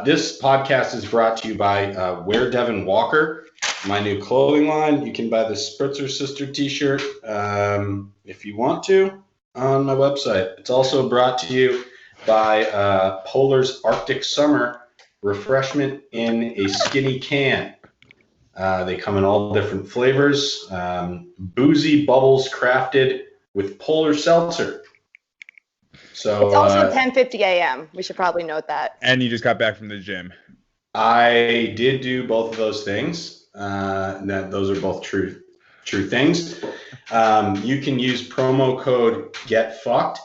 This podcast is brought to you by Wear Devin Walker, my new clothing line. You can buy the Spritzer Sister t-shirt if you want to on my website. It's also brought to you by Polar's Arctic Summer refreshment in a skinny can. They come in all different flavors. Boozy bubbles crafted with Polar Seltzer. So it's also 10:50 a.m. We should probably note that. And you just got back from the gym. I did do both of those things. Those are both true things. You can use promo code GetFucked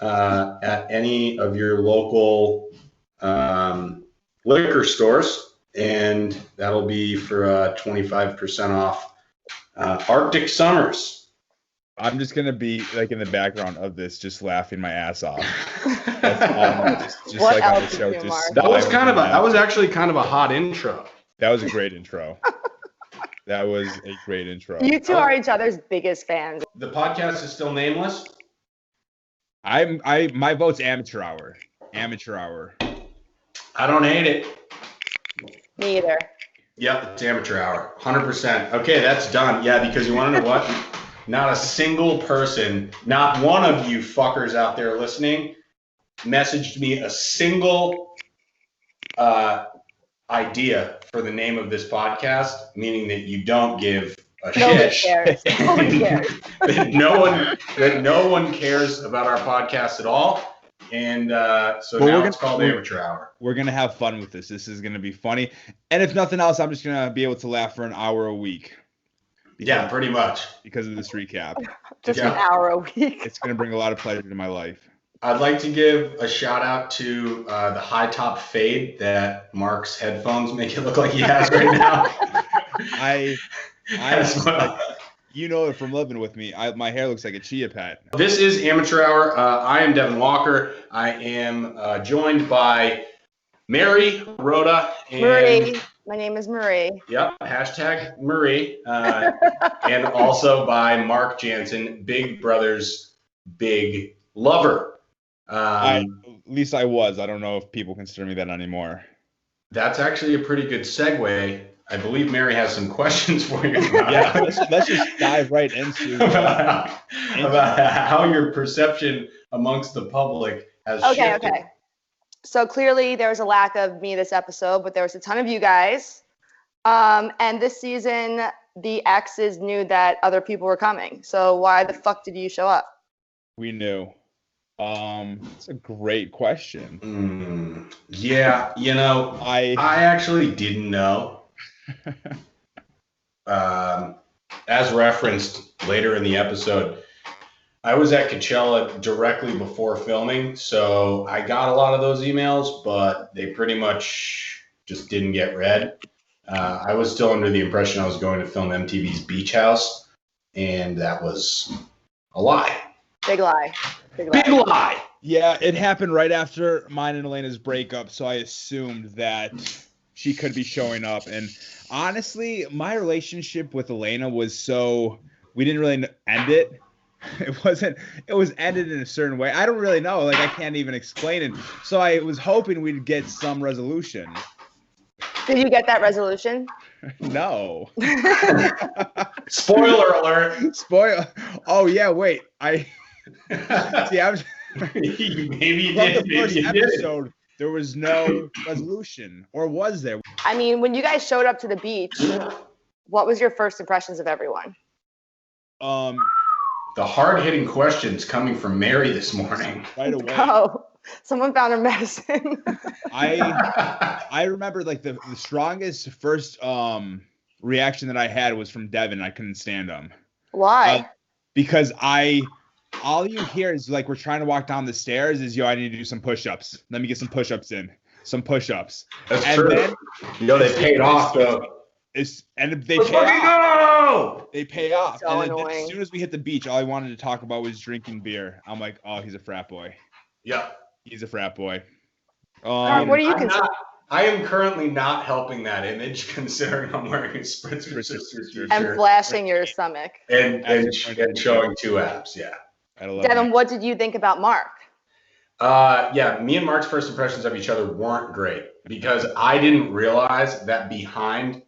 at any of your local liquor stores, and that'll be for 25% off Arctic Summers. I'm just gonna be like in the background of this, just laughing my ass off. Just what like else on the show. That was actually kind of a hot intro. That was a great intro. That was a great intro. You two are each other's biggest fans. The podcast is still nameless. My vote's amateur hour. Amateur hour. I don't hate it. Me either. Yep, it's amateur hour. 100%. Okay, that's done. Yeah, because you want to know what? Not a single person, not one of you fuckers out there listening, messaged me a single idea for the name of this podcast, meaning that you don't give a Nobody shit. cares. Nobody cares. that no one cares about our podcast at all. And so now it's called Amateur Hour. We're going to have fun with this. This is going to be funny. And if nothing else, I'm just going to be able to laugh for an hour a week. Yeah, pretty much. Because of this recap. Just an hour a week. It's going to bring a lot of pleasure to my life. I'd like to give a shout out to the high top fade that Mark's headphones make it look like he has right now. You know it from living with me. My hair looks like a chia pet. This is Amateur Hour. I am Devin Walker. I am joined by Mary, Rhoda, and Marie. My name is Marie. Yep, hashtag Marie. And also by Mark Jansen, Big Brother's big lover. At least I was. I don't know if people consider me that anymore. That's actually a pretty good segue. I believe Mary has some questions for you. Yeah, let's just dive right into about how your perception amongst the public has shifted. Okay. So clearly there was a lack of me this episode, but there was a ton of you guys. And this season, the exes knew that other people were coming. So why the fuck did you show up? We knew. It's a great question. Yeah, I actually didn't know. As referenced later in the episode, I was at Coachella directly before filming, so I got a lot of those emails, but they pretty much just didn't get read. I was still under the impression I was going to film MTV's Beach House, and that was a lie. Big lie. Big lie. Yeah, it happened right after mine and Elena's breakup, so I assumed that she could be showing up. And honestly, my relationship with Elena was we didn't really end it. It was ended in a certain way. I don't really know. I can't even explain it. So I was hoping we'd get some resolution. Did you get that resolution? No. Spoiler alert. Oh, yeah, wait. I was. Maybe you did. The first episode, there was no resolution. Or was there? I mean, when you guys showed up to the beach, what was your first impressions of everyone? The hard-hitting questions coming from Mary this morning. Right away. Oh, someone found her medicine. I remember the strongest first reaction that I had was from Devin. I couldn't stand him. Why? Because all you hear is we're trying to walk down the stairs is, I need to do some push-ups. Let me get some push-ups in. Some push-ups. That's true. Then, they paid off though. They pay off. So and annoying. As soon as we hit the beach, all I wanted to talk about was drinking beer. I'm like, oh, he's a frat boy. Yeah. He's a frat boy. What do you consider? I am currently not helping that image, considering I'm wearing a Spritzer Sisters t-shirt. And flashing your stomach. And showing two abs, yeah. Devin, what did you think about Mark? Yeah, me and Mark's first impressions of each other weren't great. because I didn't realize that behind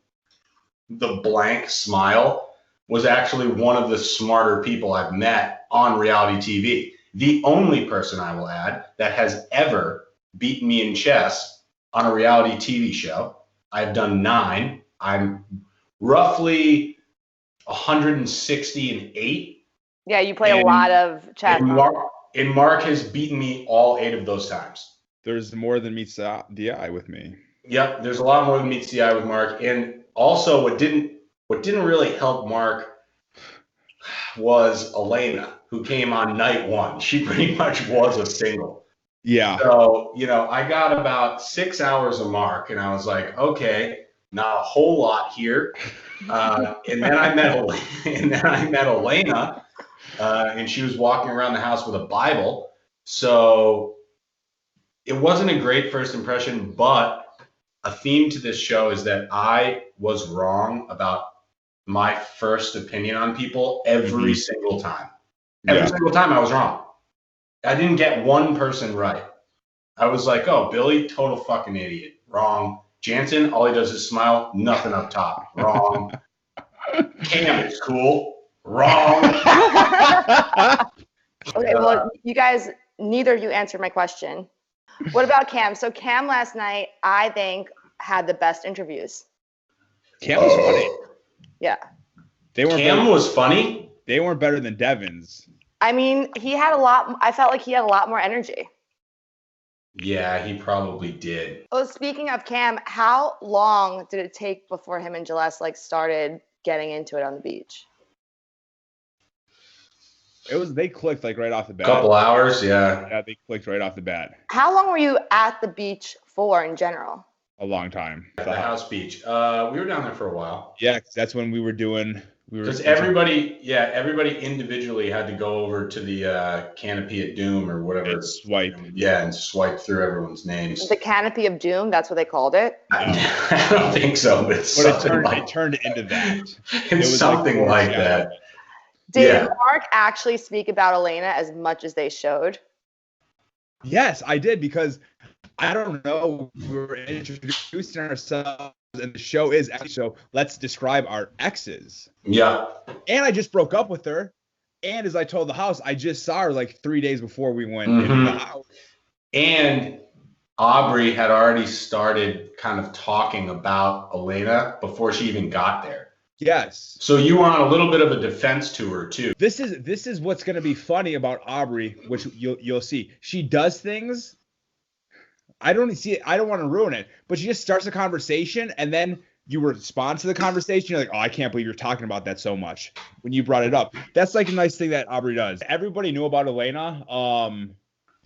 the blank smile was actually one of the smarter people I've met on reality TV. The only person, I will add, that has ever beaten me in chess on a reality TV show. I've done 9. I'm roughly 168. Yeah, you play a lot of chess. And Mark has beaten me all 8 of those times. There's more than meets the eye with me. Yep, there's a lot more than meets the eye with Mark. And also, what didn't really help Mark was Elena, who came on night 1. She pretty much was a single. Yeah. So, I got about 6 hours of Mark, and I was like, okay, not a whole lot here. And then I met Elena, and she was walking around the house with a Bible. So it wasn't a great first impression, but a theme to this show is that I was wrong about my first opinion on people every single time. Every single time I was wrong. I didn't get one person right. I was like, oh, Billy, total fucking idiot. Wrong. Jansen, all he does is smile, nothing up top. Wrong. Cam is cool. Wrong. Okay, well, you guys, neither of you answered my question. What about Cam? So Cam last night, I think, had the best interviews. Cam was funny. Yeah. Cam was funny. They weren't better than Devin's. I mean, I felt like he had a lot more energy. Yeah, he probably did. Oh, speaking of Cam, how long did it take before him and Celeste started getting into it on the beach? They clicked right off the bat. Couple hours, yeah. Yeah, they clicked right off the bat. How long were you at the beach for in general? A long time. At the house beach. We were down there for a while. Yeah, that's when we were because everybody individually had to go over to the Canopy of Doom or whatever. And swipe. Yeah, and swipe through everyone's names. The Canopy of Doom, that's what they called it? I don't think so, but it turned into that. It's something like that. Did Mark actually speak about Elena as much as they showed? Yes, I did, because I don't know, we were introducing ourselves, and the show is actually, so let's describe our exes. Yeah. And I just broke up with her, and as I told the house, I just saw her 3 days before we went into the house. And Aubrey had already started kind of talking about Elena before she even got there. Yes. So you were on a little bit of a defense tour too. This is what's going to be funny about Aubrey, which you'll see. She does things. I don't want to ruin it, but she just starts a conversation, and then you respond to the conversation. You're like, oh, I can't believe you're talking about that so much when you brought it up. That's a nice thing that Aubrey does. Everybody knew about Elena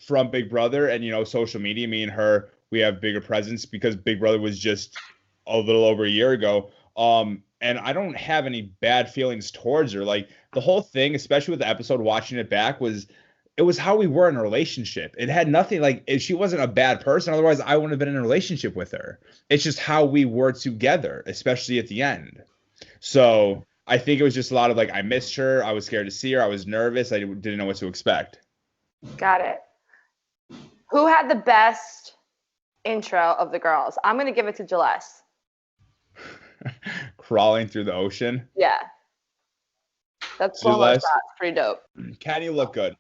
from Big Brother and, social media. Me and her, we have bigger presence because Big Brother was just a little over a year ago. And I don't have any bad feelings towards her. The whole thing, especially with the episode, watching it back, it was how we were in a relationship. It had nothing she wasn't a bad person. Otherwise, I wouldn't have been in a relationship with her. It's just how we were together, especially at the end. So I think it was just a lot of I missed her. I was scared to see her. I was nervous. I didn't know what to expect. Got it. Who had the best intro of the girls? I'm going to give it to Celeste. Crawling through the ocean. Yeah. That's pretty dope. Can you look good?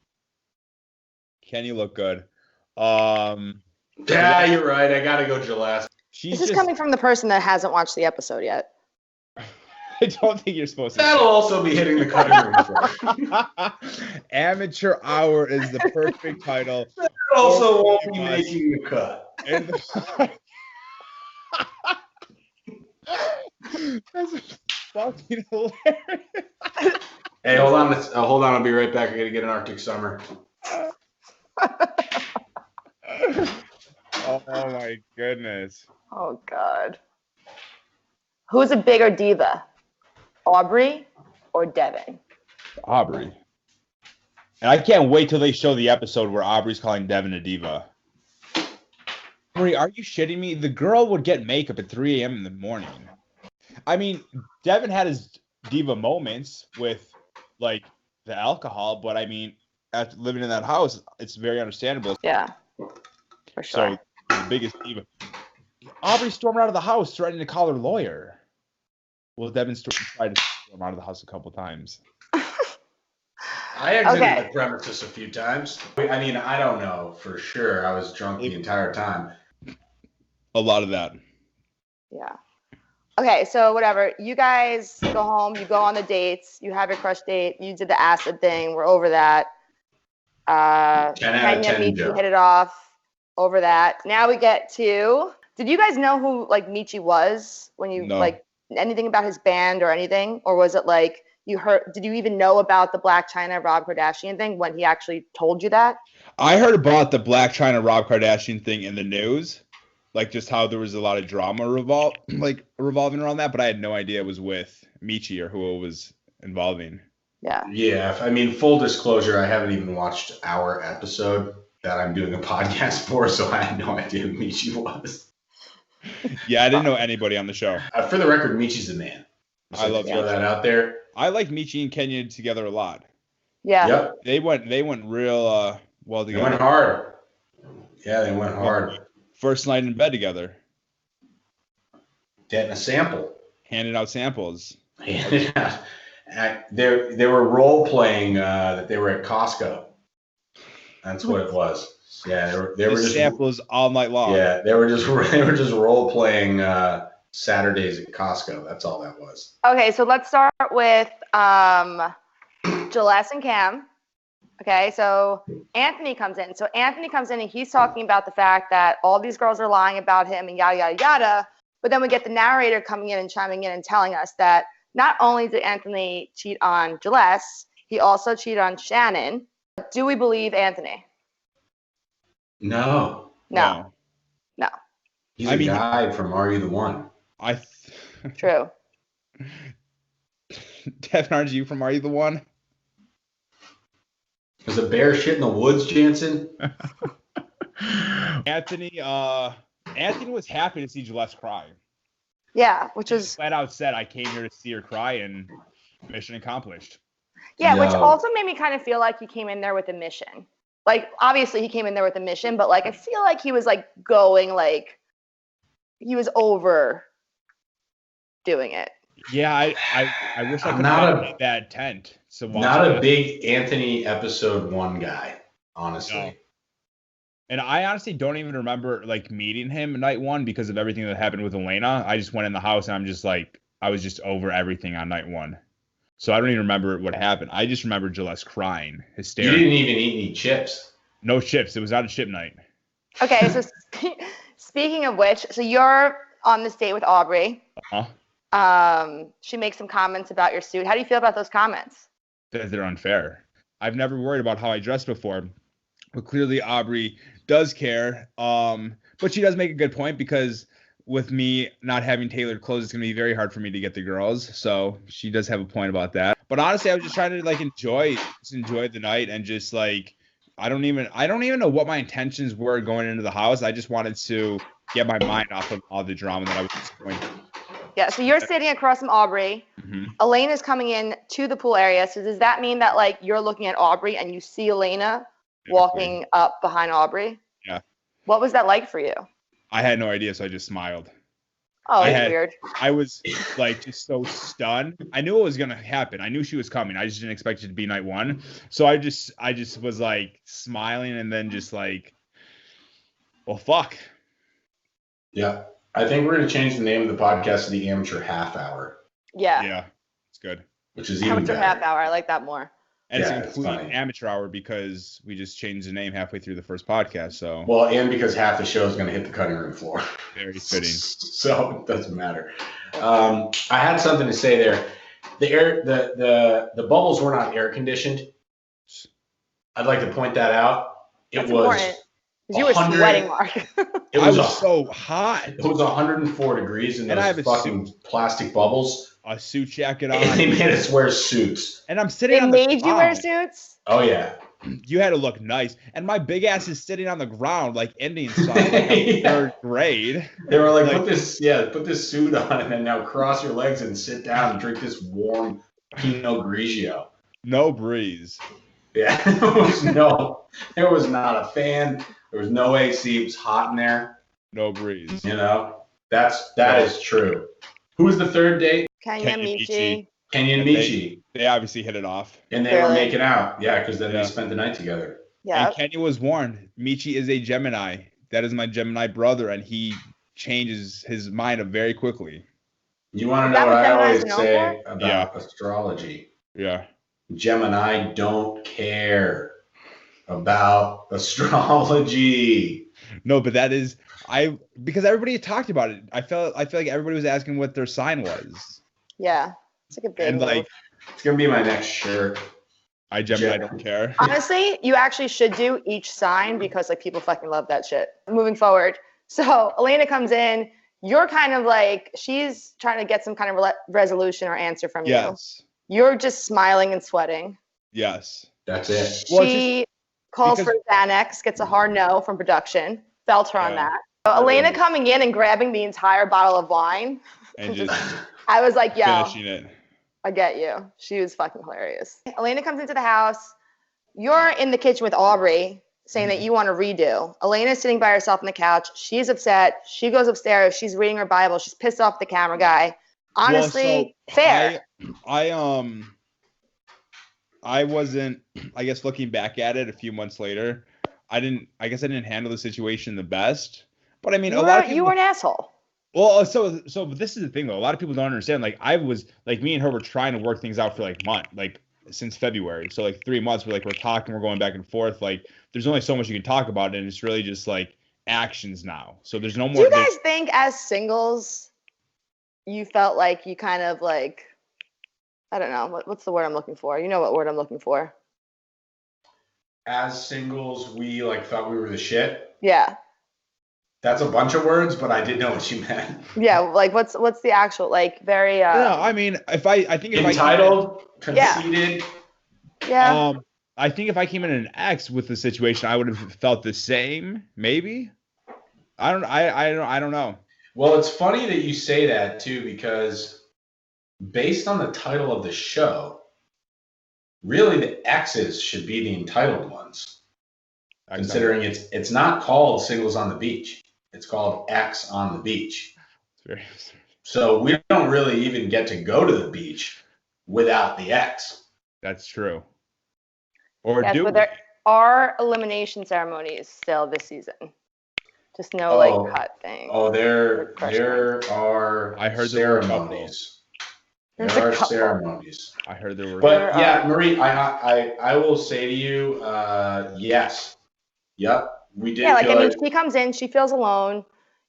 Yeah, you're right. I gotta go Celeste. This is coming from the person that hasn't watched the episode yet. I don't think you're supposed to. That'll also be hitting the cutting room. Amateur Hour is the perfect title. That also won't be making the cut. That's fucking hilarious. Hey, hold on. I'll be right back. I gotta get an Arctic Summer. Oh my goodness. Oh God. Who's a bigger diva? Aubrey or Devin? Aubrey. And I can't wait till they show the episode where Aubrey's calling Devin a diva. Aubrey, are you shitting me? The girl would get makeup at 3 a.m. in the morning. I mean, Devin had his diva moments with the alcohol, but I mean, after living in that house, it's very understandable. Yeah, for sure. So the biggest diva. Aubrey stormed out of the house threatening to call her lawyer. Well, Devin tried to storm out of the house a couple times. I exited the premises a few times. I mean, I don't know for sure. I was drunk the entire time. A lot of that. Yeah. Okay, so whatever. You guys go home. You go on the dates. You have your crush date. You did the acid thing. We're over that. 10 out of Kenya 10 Michi joke. hit it off. Over that. Now we get to. Did you guys know who like Michi was when you like anything about his band or anything, or was it like you heard? Did you even know about the Black China Rob Kardashian thing when he actually told you that? I heard about the Black China Rob Kardashian thing in the news, like just how there was a lot of drama revolving around that, but I had no idea it was with Michi or who it was involving. Yeah. Yeah, I mean, full disclosure, I haven't even watched our episode that I'm doing a podcast for, so I had no idea who Michi was. Yeah, I didn't know anybody on the show. For the record, Michi's the man. So I love throw Michi. that out there. I like Michi and Kenya together a lot. Yeah. Yep. They went real well They together. went hard. Yeah, they went hard. First night in bed together. Getting a sample. Handing out samples. Yeah. They were role playing that they were at Costco. That's what it was. Yeah, they were just samples all night long. Yeah, they were just role playing Saturdays at Costco. That's all that was. Okay, so let's start with Gilles and Cam. Okay, so Anthony comes in. So Anthony comes in and he's talking about the fact that all these girls are lying about him and yada, yada, yada. But then we get the narrator coming in and chiming in and telling us that not only did Anthony cheat on Gilles, he also cheated on Shannon. Do we believe Anthony? No. No. He's a guy from Are You the One? True. Devin, aren't you from Are You the One? Was a bear shit in the woods, Jansen? Anthony was happy to see Gilles cry. Yeah, which He is flat out said, I came here to see her cry, and mission accomplished. yeah, which No. also made me kind of feel like he came in there with a mission. Like, obviously he came in there with a mission, but like I feel like he was like going like he was over doing it. Yeah, I wish I I'm could not find that tent. So Not a big Anthony episode 1 guy, honestly. No. And I honestly don't even remember like meeting him night 1 because of everything that happened with Elena. I just went in the house and I'm just like, I was just over everything on night 1. So I don't even remember what happened. I just remember Gilles crying, You hysterical. didn't even eat any chips. No chips. It was not a chip night. Okay, so speaking of which, so you're on this date with Aubrey. She makes some comments about your suit. How do you feel about those comments? That they're unfair. I've never worried about how I dress before, but clearly Aubrey does care. But she does make a good point because with me not having tailored clothes, it's gonna be very hard for me to get the girls. So she does have a point about that. But honestly, I was just trying to like enjoy the night and just like I don't even know what my intentions were going into the house. I just wanted to get my mind off of all the drama that I was going through. Yeah, so you're sitting across from Aubrey. Mm-hmm. Elaine is coming in to the pool area. So does that mean that like you're looking at Aubrey and you see Elena walking up behind Aubrey? Yeah. What was that like for you? I had no idea, so I just smiled. Oh, that's weird. I was like just so stunned. I knew it was gonna happen. I knew she was coming. I just didn't expect it to be night 1. So I just was like smiling and then just like, well, fuck. Yeah. I think we're going to change the name of the podcast to the Amateur Half Hour. Yeah. Yeah, it's good. Which is even Amateur better. half hour. I like that more. And Yeah, it's it's including funny. amateur hour because we just changed the name halfway through the first podcast. So Well, and because half the show is going to hit the cutting room floor. very fitting. So it doesn't matter. I had something to say there. The bubbles were not air conditioned. I'd like to point that out. That's important. 'Cause you were 100 sweating, Mark. It I was, was so hot. It was 104 degrees in And I those have a fucking plastic bubbles. A suit jacket And they on. made us wear suits. And I'm sitting They on the made you wear ground. suits? Oh yeah. You had to look nice. And my big ass is sitting on the ground like Indian style, like I'm Yeah. 3rd grade. They were like, Like- put this suit on and then now cross your legs and sit down and drink this warm Pinot Grigio. No breeze. Yeah. There was not a fan. There was no AC. It was hot in there, No breeze. you know. That is true. Who's the third date? Kenya, Michi. Kenya and Michi. They obviously hit it off. And they were making out. Yeah, because then they spent the night together. Yeah. And Kenya was warned. Michi is a Gemini. That is my Gemini brother, and he changes his mind very quickly. You want to know what I always say about astrology? Yeah. Gemini don't care about astrology. No, but that is because everybody talked about it. I feel like everybody was asking what their sign was. Yeah. It's like a big move. It's gonna be my next shirt. I Gemini don't care. Honestly, you actually should do each sign because like people fucking love that shit. Moving forward. So Elena comes in. You're kind of like, she's trying to get some kind of resolution or answer from you. Yes. You're just smiling and sweating. Yes. That's it. She calls for Xanax, gets a hard no from production. Felt her on that. So Elena coming in and grabbing the entire bottle of wine. And just I was like, yo, finishing it. I get you. She was fucking hilarious. Elena comes into the house. You're in the kitchen with Aubrey saying that you want to redo. Elena's sitting by herself on the couch. She's upset. She goes upstairs. She's reading her Bible. She's pissed off at the camera guy. Honestly, fair. I wasn't, I guess looking back at it a few months later, I guess I didn't handle the situation the best. But I mean, a lot of people, you were an asshole. Well, so this is the thing though. A lot of people don't understand. Like me and her were trying to work things out for since February. So like 3 months, we're talking, we're going back and forth. Like there's only so much you can talk about, and it's really just like actions now. So there's no more. Do you guys think as singles, you felt like you kind of like, I don't know, what's the word I'm looking for? You know what word I'm looking for? As singles, we thought we were the shit. Yeah. That's a bunch of words, but I did know what you meant. Yeah, like what's the actual very No, I mean, if I think entitled, conceited. Yeah. I think if I came in an X with the situation, I would have felt the same, maybe. I don't know. Well, it's funny that you say that too, because based on the title of the show, really the X's should be the entitled ones. Considering it's not called Singles on the Beach. It's called X on the Beach. So we don't really even get to go to the beach without the X. That's true. Or yes, do but there are elimination ceremonies still this season. Just no cut thing. Oh, there are I heard ceremonies. There are ceremonies. I heard there were. But yeah, Marie, I will say to you, yes. Yep. We did. Yeah, she comes in, she feels alone.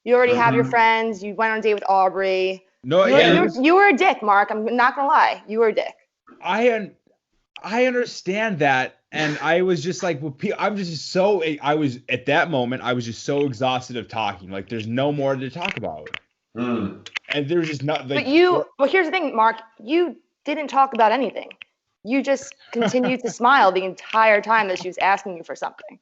You already have your friends. You went on a date with Aubrey. No, you were a dick, Mark. I'm not gonna lie. You were a dick. I understand that, and I was just like, I was at that moment, I was just so exhausted of talking. Like, there's no more to talk about. And there's just not. Like, but here's the thing, Mark. You didn't talk about anything. You just continued to smile the entire time that she was asking you for something.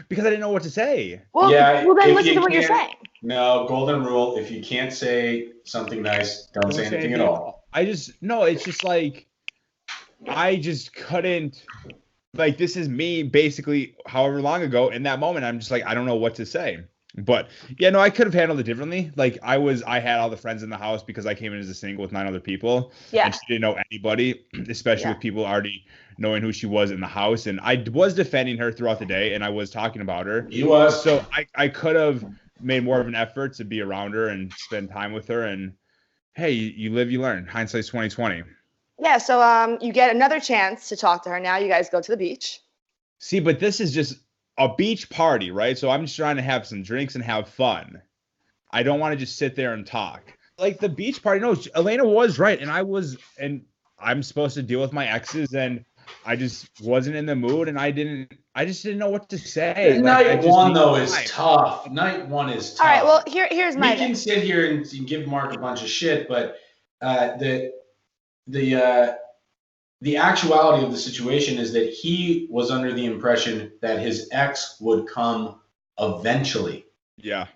Because I didn't know what to say. Well, then listen to what you're saying. No, golden rule. If you can't say something nice, don't say anything at all. It's just like, I just couldn't, like, this is me basically however long ago. In that moment, I'm just like, I don't know what to say. But yeah, no, I could have handled it differently. Like I had all the friends in the house because I came in as a single with 9 other people. Yeah. And she didn't know anybody, especially with people already knowing who she was in the house. And I was defending her throughout the day, and I was talking about her. You was. So I could have made more of an effort to be around her and spend time with her. And hey, you live, you learn. Hindsight's 20/20. Yeah. So you get another chance to talk to her. Now you guys go to the beach. See, but this is just a beach party, right? So I'm just trying to have some drinks and have fun. I don't want to just sit there and talk. Like the beach party, no, Elena was right. And I'm supposed to deal with my exes, and I just wasn't in the mood, and I just didn't know what to say. Night one though is tough. Night one is tough. All right, well, here's my thing. We can sit here and give Mark a bunch of shit, but the actuality of the situation is that he was under the impression that his ex would come eventually. Yeah.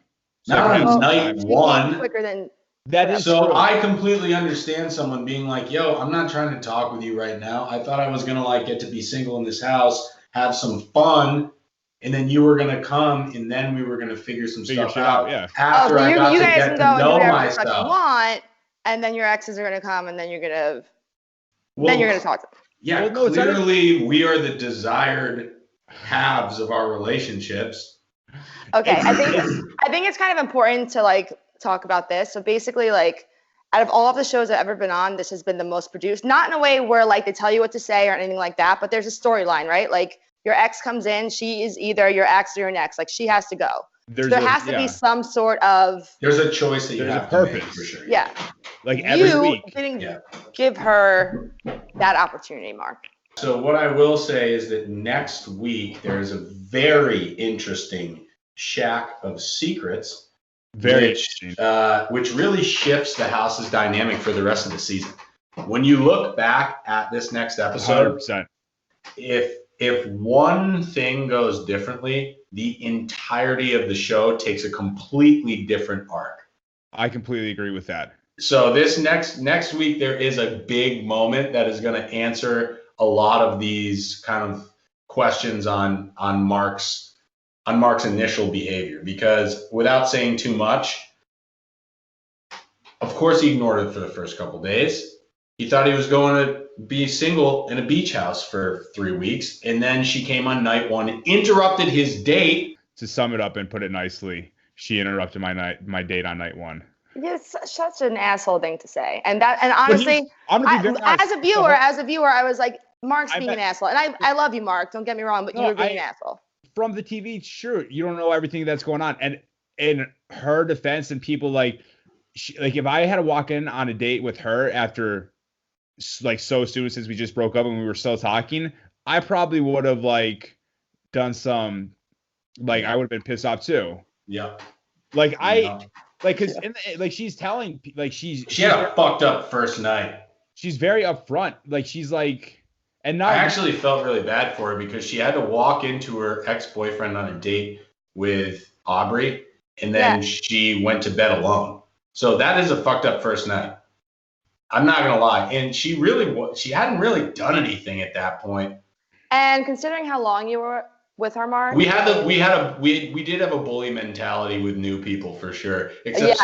Not on night one. Quicker than that is so true. I completely understand someone being like, yo, I'm not trying to talk with you right now. I thought I was gonna get to be single in this house, have some fun, and then you were gonna come, and then we were gonna figure some Figure stuff shit out. out, yeah. After I got you to guys get can to go and do know whatever the fuck you myself. want, and then your exes are gonna come, and then you're gonna Well, talk to them. Yeah, Well, no, it's not clearly we are the desired halves of our relationships. Okay, I think it's kind of important to like talk about this. So basically, like, out of all of the shows I've ever been on, this has been the most produced. Not in a way where like they tell you what to say or anything like that, but there's a storyline, right? Like your ex comes in, she is either your ex or your next. Like she has to go. So there has to be some sort of. There's a choice that you There's have a to make, purpose. for sure. Yeah. Like every week. You didn't give her that opportunity, Mark. So what I will say is that next week there is a very interesting Shack of Secrets, which really shifts the house's dynamic for the rest of the season. When you look back at this next episode, 100%. if one thing goes differently, the entirety of the show takes a completely different arc. I completely agree with that. So this next week there is a big moment that is going to answer a lot of these kind of questions on Mark's initial behavior, because without saying too much, of course he ignored it for the first couple days. He thought he was going to be single in a beach house for 3 weeks, and then she came on night one and interrupted his date. To sum it up and put it nicely, she interrupted my date on night one. It's such an asshole thing to say, and honestly, as a viewer, I was like, Mark's being an asshole, and I love you, Mark. Don't get me wrong, but you were being an asshole. From the TV, sure, you don't know everything that's going on, and in her defense, and people like if I had to walk in on a date with her after like so soon since we just broke up and we were still talking, I probably would have like done some like I would have been pissed off too. Yeah. Like because she's telling she had a fucked up first night. She's very upfront. Like she's like, and now I actually felt really bad for her because she had to walk into her ex-boyfriend on a date with Aubrey, and then she went to bed alone. So that is a fucked up first night. I'm not gonna lie, and she hadn't really done anything at that point. And considering how long you were with her, Mark, we did have a bully mentality with new people for sure. Except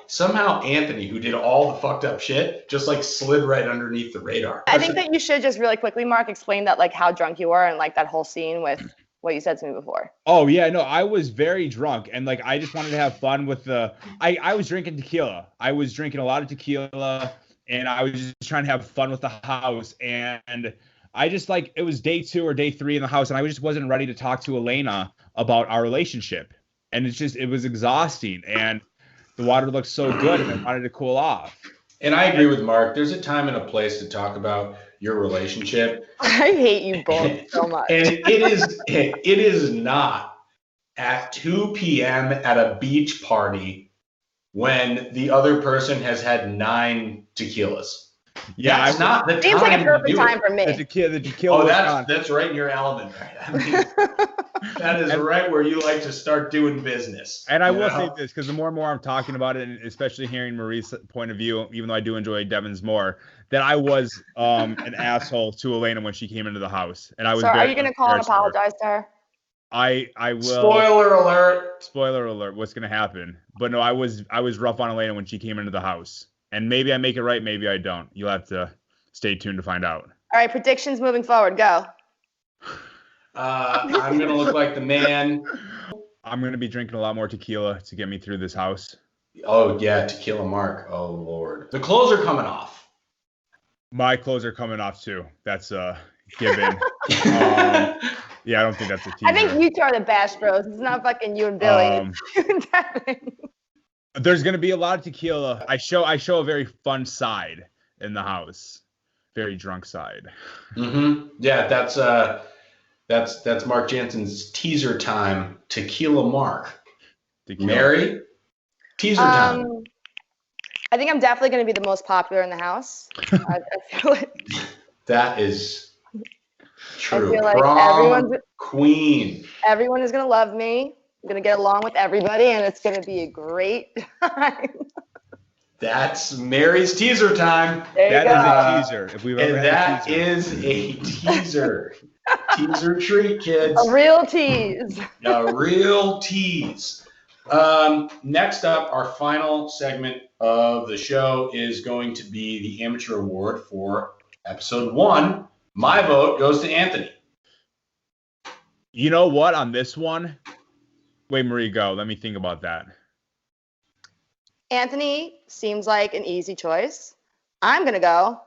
somehow Anthony, who did all the fucked up shit, just like slid right underneath the radar. I think that you should just really quickly, Mark, explain that like how drunk you were and like that whole scene with what you said to me before. Oh yeah, no, I was very drunk and like I just wanted to have fun with I was drinking tequila. I was drinking a lot of tequila and I was just trying to have fun with the house, and I just like it was day 2 or day 3 in the house, and I just wasn't ready to talk to Elena about our relationship, and it was exhausting, and the water looked so good, and I wanted to cool off. And I agree with Mark. There's a time and a place to talk about your relationship. I hate you both so much. And it is not at 2 p.m. at a beach party when the other person has had 9 tequilas. Yeah, that's not the time. Seems like a perfect time for me. The tequila. Oh, that's right in your element, right? I mean, that is right where you like to start doing business. And I will say this, because the more and more I'm talking about it, and especially hearing Marie's point of view, even though I do enjoy Devin's more, that I was an asshole to Elena when she came into the house, and I was. So are you going to call and apologize to her? I will. Spoiler alert. Spoiler alert. What's going to happen? But no, I was rough on Elena when she came into the house. And maybe I make it right, maybe I don't. You'll have to stay tuned to find out. All right, predictions moving forward. Go. I'm going to look like the man. I'm going to be drinking a lot more tequila to get me through this house. Oh, yeah, Tequila Mark. Oh, Lord. The clothes are coming off. My clothes are coming off, too. That's a given. Yeah, I don't think that's a teaser. I think you two are the Bash Bros. It's not fucking you and Billy. It's you and Devin. There's gonna be a lot of tequila. I show a very fun side in the house, very drunk side. Mm-hmm. Yeah, that's Mark Jansen's teaser time. Tequila Mark. Tequila. Mary, teaser time. I think I'm definitely gonna be the most popular in the house. I feel it. That is true. I feel like Prom queen. Everyone is gonna love me. I'm going to get along with everybody, and it's going to be a great time. That's Mary's teaser time. There you go. That is a teaser. If we've ever and had that is a teaser. Teaser treat, kids. A real tease. A real tease. Next up, our final segment of the show is going to be the amateur award for episode 1. My vote goes to Anthony. You know what? On this one, wait, Marie, go. Let me think about that. Anthony seems like an easy choice. I'm going to go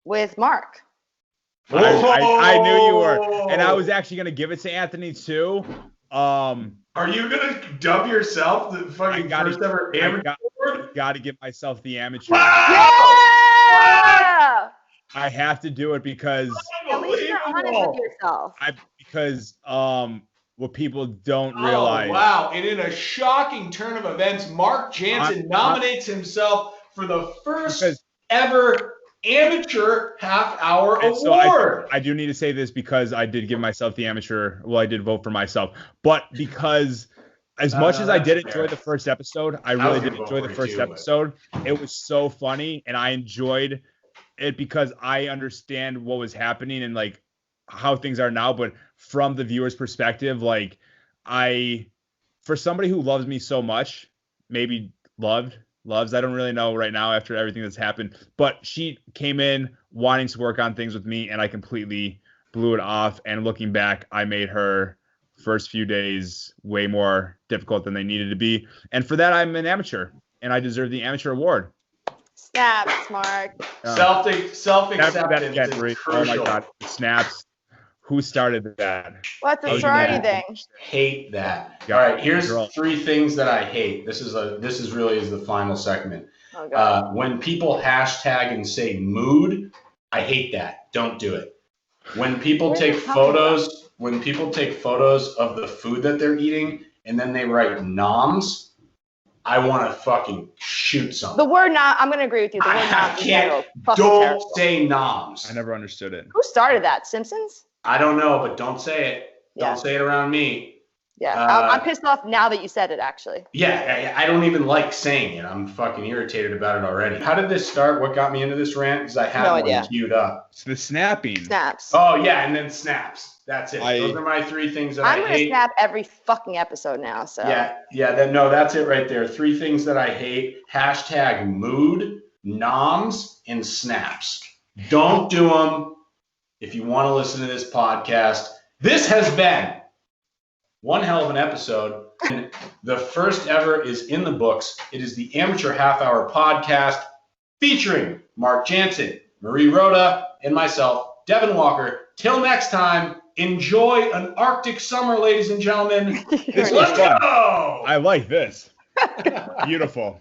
with Mark. I knew you were. And I was actually going to give it to Anthony, too. Are you going to dub yourself the fucking first ever amateur award? Got to give myself the amateur. Yeah! I have to do it because At least you're honest with yourself. because what people don't realize. Oh, wow. And in a shocking turn of events, Mark Jansen nominates himself for the first ever amateur half-hour award. So I do need to say this because I did give myself the amateur. Well, I did vote for myself. But because as much as I did enjoy the first episode, I really did enjoy the first episode. It was so funny, and I enjoyed it because I understand what was happening and like how things are now, but from the viewer's perspective, like for somebody who loves me so much, maybe loves, I don't really know right now after everything that's happened, but she came in wanting to work on things with me and I completely blew it off. And looking back, I made her first few days way more difficult than they needed to be. And for that, I'm an amateur and I deserve the amateur award. Snaps, Mark. Self-acceptance is crucial. Oh my God, snaps. Who started that? What's a sorority thing? Hate that. All right, here's 3 things that I hate. This is really the final segment. Oh, God. When people hashtag and say mood, I hate that. Don't do it. When people take photos of the food that they're eating and then they write noms, I want to fucking shoot something. The word nom, I'm going to agree with you. The word nom is terrible. Don't say noms. I never understood it. Who started that? Simpsons? I don't know, but don't say it. Don't say it around me. Yeah, I'm pissed off now that you said it, actually. Yeah, I don't even like saying it. I'm fucking irritated about it already. How did this start? What got me into this rant? Because I had one queued up. It's the snapping. Snaps. Oh, yeah, and then snaps. That's it. Those are my 3 things that I hate. I'm going to snap every fucking episode now, so. That's it right there. 3 things that I hate. Hashtag mood, noms, and snaps. Don't do them if you want to listen to this podcast. This has been one hell of an episode. And the first ever is in the books. It is the Amateur Half Hour Podcast featuring Mark Jansen, Marie Rhoda, and myself, Devin Walker. Till next time, enjoy an Arctic summer, ladies and gentlemen. Let's go. I like this. Beautiful.